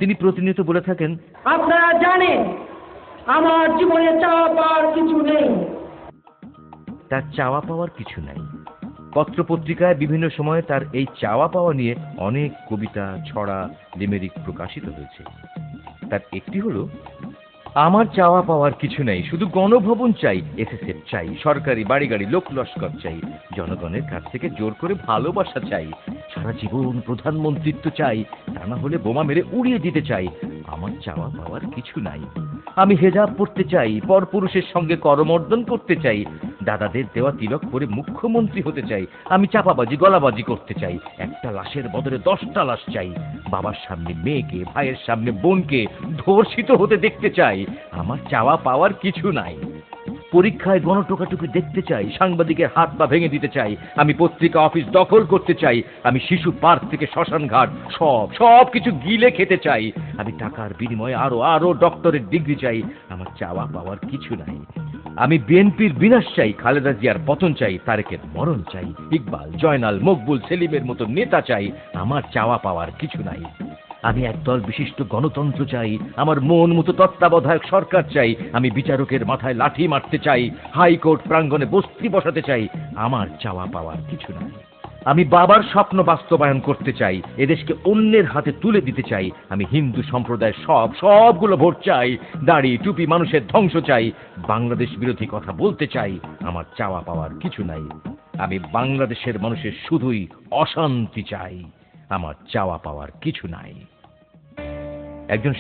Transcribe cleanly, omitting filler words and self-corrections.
তিনি প্রতিনিয়ত বলে থাকেন, আপনারা জানেন আমার জীবনে চাওয়া পাওয়ার কিছু নেই। তার চাওয়া পাওয়ার কিছু নাই। পত্রপত্রিকায় বিভিন্ন সময়ে তার এই চাওয়া পাওয়া নিয়ে অনেক কবিতা, ছড়া, লিমেরিক প্রকাশিত হয়েছে। তার একটি হলো, আমার চাওয়া পাওয়ার কিছু নেই, শুধু গণভবন চাই, এসএসএফ চাই, সরকারি বাড়ি গাড়ি, লোক লস্কর চাই, জনগণের কাছ থেকে জোর করে ভালোবাসা চাই, সারা জীবন প্রধানমন্ত্রিত্ব চাই, তা না হলে বোমা মেরে উড়িয়ে দিতে চাই। আমার চাওয়া পাওয়ার কিছু নাই। আমি হেজাব পড়তে চাই, পরপুরুষের সঙ্গে করমর্দন করতে চাই, দাদাদের দেওয়া তিলক পরে মুখ্যমন্ত্রী হতে চাই, আমি চাপাবাজি গলাবাজি করতে চাই, একটা লাশের বদলে 10টা লাশ চাই, বাবার সামনে মেয়েকে, ভাইয়ের সামনে বোনকে ধর্ষিত হতে দেখতে চাই। আমার চাওয়া পাওয়ার কিছু নাই। পরীক্ষায় গণটোকাটুকি দেখতে চাই, সাংবাদিকের হাত পা ভেঙে দিতে চাই, আমি পত্রিকা অফিস দখল করতে চাই, আমি শিশু পার্ক থেকে শ্মশান ঘাট সব কিছু গিলে খেতে চাই, আমি টাকার বিনিময়ে আরো ডক্টরের ডিগ্রি চাই। আমার চাওয়া পাওয়ার কিছু নাই। আমি বিএনপির বিনাশ চাই, খালেদা জিয়ার পতন চাই, তারেকের মরণ চাই, ইকবাল, জয়নাল, মকবুল, সেলিমের মতো নেতা চাই। আমার চাওয়া পাওয়ার কিছু নাই। আমি একদল বিশিষ্ট গণতন্ত্র চাই, আমার মন মতো তত্ত্বাবধায়ক সরকার চাই, আমি বিচারকের মাথায় লাঠি মারতে চাই, হাইকোর্ট প্রাঙ্গণে বস্তি বসাতে চাই। আমার চাওয়া পাওয়ার কিছু নাই। আমি বাবার স্বপ্ন বাস্তবায়ন করতে চাই, এদেশকে অন্যের হাতে তুলে দিতে চাই, আমি হিন্দু সম্প্রদায়ের সবগুলো ভোট চাই, দাড়ি টুপি মানুষের ধ্বংস চাই, বাংলাদেশ বিরোধী কথা বলতে চাই। আমার চাওয়া পাওয়ার কিছু নাই। আমি বাংলাদেশের মানুষের শুধুই অশান্তি চাই। আমার চাওয়া পাওয়ার কিছু নাই। একজন